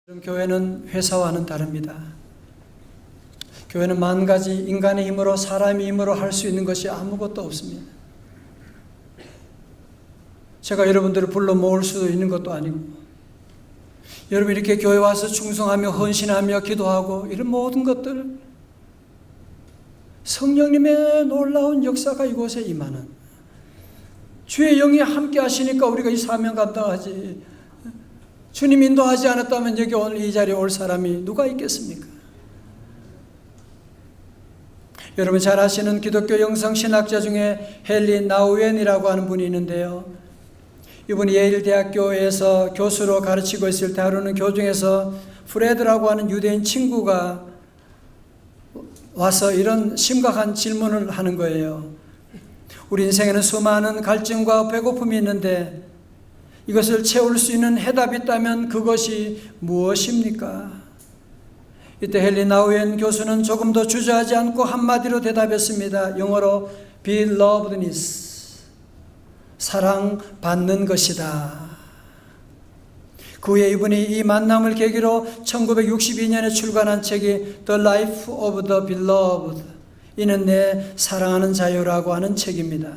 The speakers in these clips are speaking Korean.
교회는 회사와는 다릅니다. 교회는 만 가지 인간의 힘으로, 사람의 힘으로 할 수 있는 것이 아무것도 없습니다. 제가 여러분들을 불러 모을 수도 있는 것도 아니고, 여러분 이렇게 교회 와서 충성하며 헌신하며 기도하고 이런 모든 것들, 성령님의 놀라운 역사가 이곳에 임하는, 주의 영이 함께 하시니까 우리가 이 사명 감당하지, 주님 인도하지 않았다면 여기 오늘 이 자리에 올 사람이 누가 있겠습니까? 여러분 잘 아시는 기독교 영성신학자 중에 헨리 나우엔이라고 하는 분이 있는데요, 이분이 예일대학교에서 교수로 가르치고 있을 때 하루는 교중에서 프레드라고 하는 유대인 친구가 와서 이런 심각한 질문을 하는 거예요. 우리 인생에는 수많은 갈증과 배고픔이 있는데 이것을 채울 수 있는 해답이 있다면 그것이 무엇입니까? 이때 헨리 나우엔 교수는 조금 더 주저하지 않고 한마디로 대답했습니다. 영어로 be lovedness, 사랑받는 것이다. 그 후에 이분이 이 만남을 계기로 1962년에 출간한 책이 The Life of the Beloved, 이는 내 사랑하는 자유라고 하는 책입니다.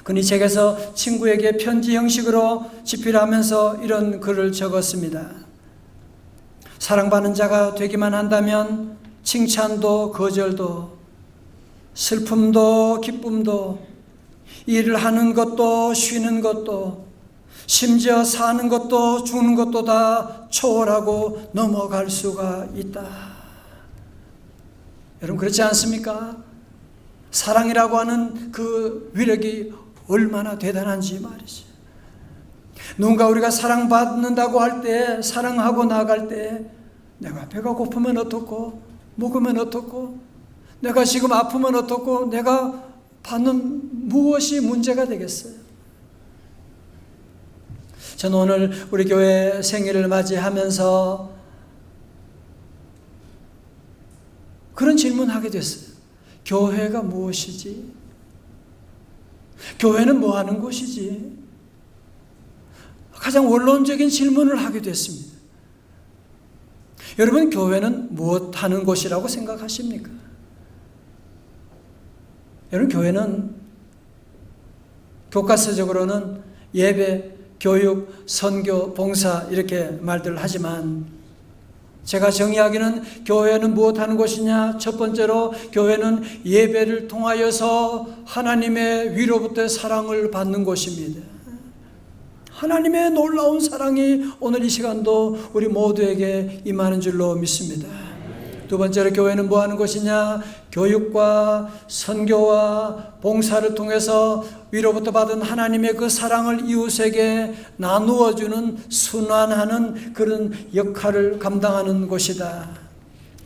그는 이 책에서 친구에게 편지 형식으로 집필하면서 이런 글을 적었습니다. 사랑받는 자가 되기만 한다면 칭찬도 거절도 슬픔도 기쁨도 일을 하는 것도 쉬는 것도 심지어 사는 것도 죽는 것도 다 초월하고 넘어갈 수가 있다. 여러분 그렇지 않습니까? 사랑이라고 하는 그 위력이 얼마나 대단한지 말이죠. 누군가 우리가 사랑받는다고 할 때, 사랑하고 나갈 때, 내가 배가 고프면 어떻고, 먹으면 어떻고, 내가 지금 아프면 어떻고, 내가 받는 무엇이 문제가 되겠어요? 저는 오늘 우리 교회 생일을 맞이하면서 그런 질문하게 됐어요. 교회가 무엇이지? 교회는 뭐 하는 곳이지? 가장 원론적인 질문을 하게 됐습니다. 여러분, 교회는 무엇 하는 곳이라고 생각하십니까? 여러분, 교회는 교과서적으로는 예배, 교육, 선교, 봉사 이렇게 말들 하지만 제가 정의하기는 교회는 무엇 하는 곳이냐? 첫 번째로 교회는 예배를 통하여서 하나님의 위로부터 사랑을 받는 곳입니다. 하나님의 놀라운 사랑이 오늘 이 시간도 우리 모두에게 임하는 줄로 믿습니다. 두 번째로 교회는 뭐 하는 곳이냐? 교육과 선교와 봉사를 통해서 위로부터 받은 하나님의 그 사랑을 이웃에게 나누어주는, 순환하는 그런 역할을 감당하는 곳이다.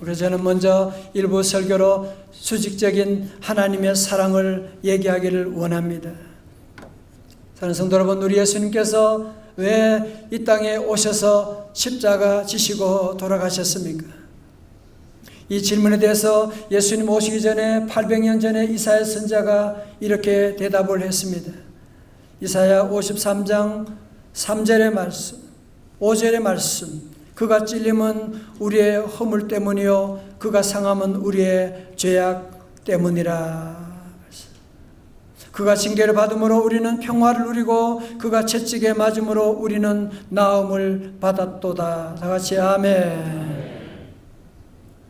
그래서 저는 먼저 일부 설교로 수직적인 하나님의 사랑을 얘기하기를 원합니다. 사랑하는 성도 여러분, 우리 예수님께서 왜 이 땅에 오셔서 십자가 지시고 돌아가셨습니까? 이 질문에 대해서 예수님 오시기 전에 800년 전에 이사야 선지자가 이렇게 대답을 했습니다. 이사야 53장 3절의 말씀, 5절의 말씀, 그가 찔림은 우리의 허물 때문이요 그가 상함은 우리의 죄악 때문이라. 그가 징계를 받음으로 우리는 평화를 누리고 그가 채찍에 맞음으로 우리는 나음을 받았도다. 다 같이 아멘.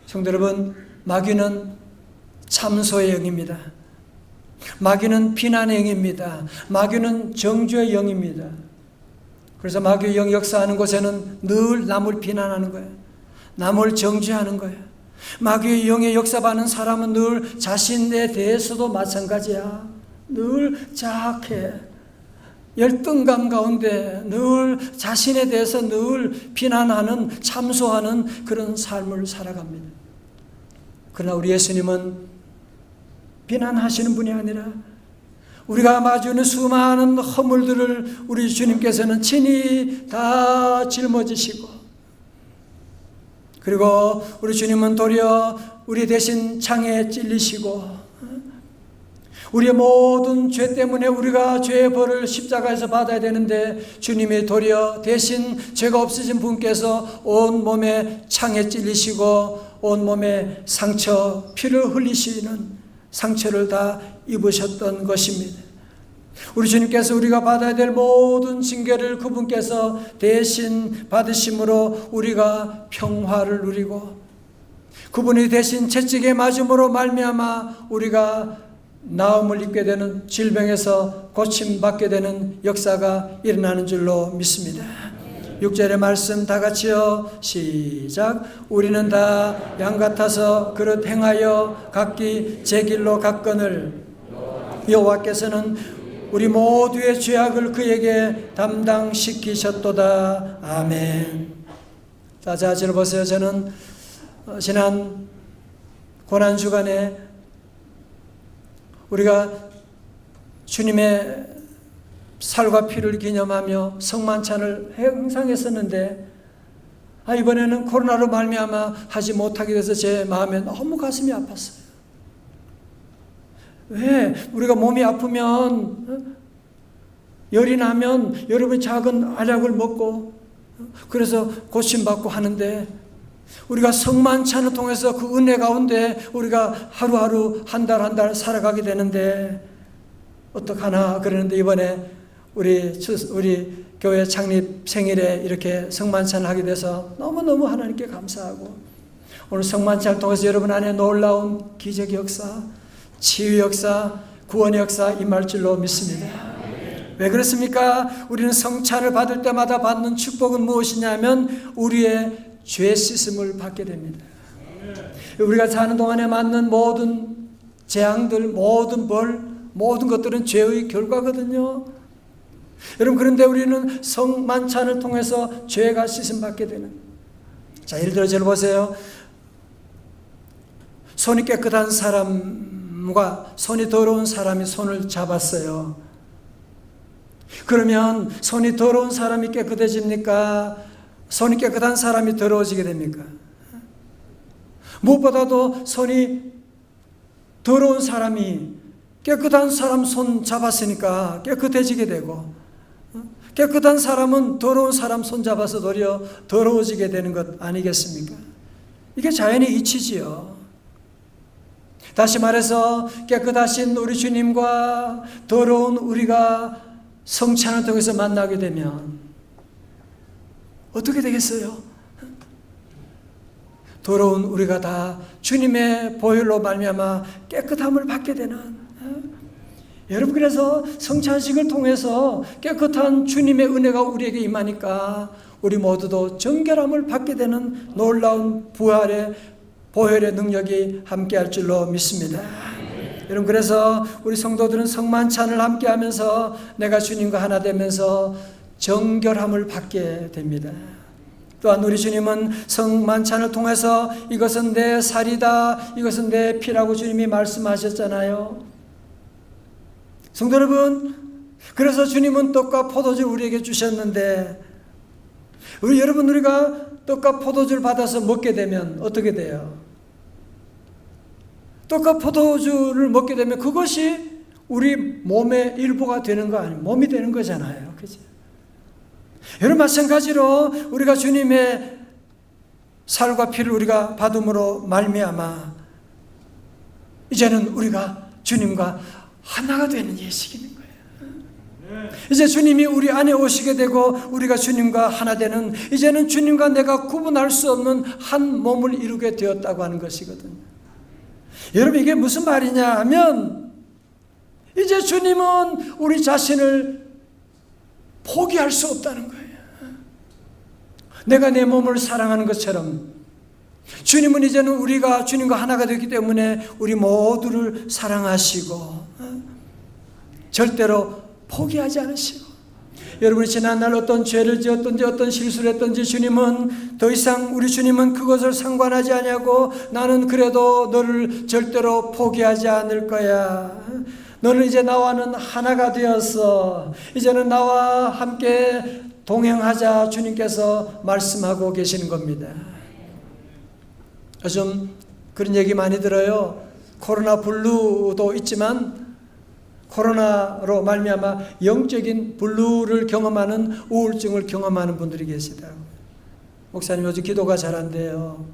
성도 여러분, 마귀는 참소의 영입니다. 마귀는 비난의 영입니다. 마귀는 정죄의 영입니다. 그래서 마귀의 영이 역사하는 곳에는 늘 남을 비난하는 거예요. 남을 정죄하는 거예요. 마귀의 영의 역사받는 사람은 늘 자신에 대해서도 마찬가지야. 늘 자학해. 열등감 가운데 늘 자신에 대해서 늘 비난하는, 참소하는 그런 삶을 살아갑니다. 그러나 우리 예수님은 비난하시는 분이 아니라 우리가 마주하는 수많은 허물들을 우리 주님께서는 친히 다 짊어지시고, 그리고 우리 주님은 도리어 우리 대신 창에 찔리시고 우리의 모든 죄 때문에 우리가 죄의 벌을 십자가에서 받아야 되는데 주님이 도리어 대신 죄가 없으신 분께서 온 몸에 창에 찔리시고 온 몸에 상처, 피를 흘리시는 상처를 다 입으셨던 것입니다. 우리 주님께서 우리가 받아야 될 모든 징계를 그분께서 대신 받으심으로 우리가 평화를 누리고 그분이 대신 채찍에 맞음으로 말미암아 우리가 나음을 입게 되는, 질병에서 고침받게 되는 역사가 일어나는 줄로 믿습니다. 6절의 말씀 다 같이요. 시작. 우리는 다 양 같아서 그릇 행하여 각기 제 길로 갔거늘 여호와께서는 우리 모두의 죄악을 그에게 담당시키셨도다. 아멘. 자, 저를 보세요. 저는 지난 고난주간에 우리가 주님의 살과 피를 기념하며 성만찬을 행상했었는데 이번에는 코로나로 말미암아 하지 못하게 돼서 제 마음에 너무 가슴이 아팠어요. 왜? 우리가 몸이 아프면 열이 나면 여러분 작은 알약을 먹고 그래서 고침받고 하는데 우리가 성만찬을 통해서 그 은혜 가운데 우리가 하루하루 한 달 한 달 살아가게 되는데 어떡하나 그러는데 이번에 우리 교회 창립 생일에 이렇게 성만찬을 하게 돼서 너무너무 하나님께 감사하고 오늘 성만찬을 통해서 여러분 안에 놀라운 기적의 역사, 치유 역사, 구원의 역사 임할 줄로 믿습니다. 왜 그렇습니까? 우리는 성찬을 받을 때마다 받는 축복은 무엇이냐면 우리의 죄 씻음을 받게 됩니다. 우리가 사는 동안에 맞는 모든 재앙들, 모든 벌, 모든 것들은 죄의 결과거든요. 여러분, 그런데 우리는 성만찬을 통해서 죄가 씻음 받게 되는. 자, 예를 들어 저를 보세요. 손이 깨끗한 사람과 손이 더러운 사람이 손을 잡았어요. 그러면 손이 더러운 사람이 깨끗해집니까? 손이 깨끗한 사람이 더러워지게 됩니까? 무엇보다도 손이 더러운 사람이 깨끗한 사람 손 잡았으니까 깨끗해지게 되고 깨끗한 사람은 더러운 사람 손 잡아서 도리어 더러워지게 되는 것 아니겠습니까? 이게 자연의 이치지요. 다시 말해서 깨끗하신 우리 주님과 더러운 우리가 성찬을 통해서 만나게 되면 어떻게 되겠어요? 더러운 우리가 다 주님의 보혈로 말미암아 깨끗함을 받게 되는. 여러분, 그래서 성찬식을 통해서 깨끗한 주님의 은혜가 우리에게 임하니까 우리 모두도 정결함을 받게 되는 놀라운 부활의 보혈의 능력이 함께할 줄로 믿습니다. 여러분, 그래서 우리 성도들은 성만찬을 함께하면서 내가 주님과 하나 되면서 정결함을 받게 됩니다. 또한 우리 주님은 성만찬을 통해서 이것은 내 살이다, 이것은 내 피라고 주님이 말씀하셨잖아요. 성도 여러분, 그래서 주님은 떡과 포도주를 우리에게 주셨는데 우리가 떡과 포도주를 받아서 먹게 되면 어떻게 돼요? 떡과 포도주를 먹게 되면 그것이 우리 몸의 일부가 되는 거 아니에요? 몸이 되는 거잖아요. 그죠? 여러분, 마찬가지로 우리가 주님의 살과 피를 우리가 받음으로 말미암아 이제는 우리가 주님과 하나가 되는 예식이 있는 거예요. 이제 주님이 우리 안에 오시게 되고 우리가 주님과 하나 되는, 이제는 주님과 내가 구분할 수 없는 한 몸을 이루게 되었다고 하는 것이거든요. 여러분, 이게 무슨 말이냐 하면 이제 주님은 우리 자신을 포기할 수 없다는 거예요. 내가 내 몸을 사랑하는 것처럼 주님은 이제는 우리가 주님과 하나가 되기 때문에 우리 모두를 사랑하시고 절대로 포기하지 않으시고, 여러분이 지난날 어떤 죄를 지었든지 어떤 실수를 했든지 주님은 더 이상, 우리 주님은 그것을 상관하지 않냐고, 나는 그래도 너를 절대로 포기하지 않을 거야. 너는 이제 나와는 하나가 되었어. 이제는 나와 함께 동행하자, 주님께서 말씀하고 계시는 겁니다. 요즘 그런 얘기 많이 들어요. 코로나 블루도 있지만 코로나로 말미암아 영적인 블루를 경험하는 우울증을 경험하는 분들이 계시더라고요. 목사님 요즘 기도가 잘 안 돼요.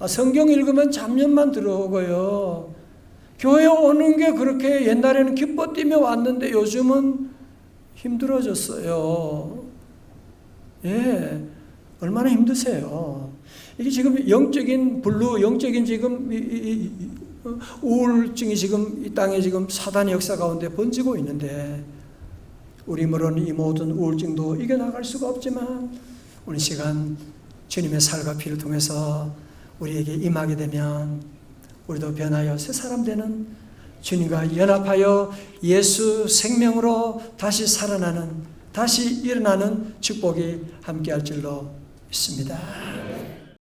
성경 읽으면 잡념만 들어오고요. 교회 오는 게 그렇게 옛날에는 기뻐 뛰며 왔는데 요즘은 힘들어졌어요. 예, 얼마나 힘드세요. 이게 지금 영적인 블루, 영적인 지금 우울증이 지금 이 땅에 지금 사단의 역사 가운데 번지고 있는데 우리 물론 이 모든 우울증도 이겨나갈 수가 없지만 오늘 시간 주님의 살과 피를 통해서 우리에게 임하게 되면 우리도 변하여 새 사람 되는 주님과 연합하여 예수 생명으로 다시 살아나는, 다시 일어나는 축복이 함께할 줄로 믿습니다.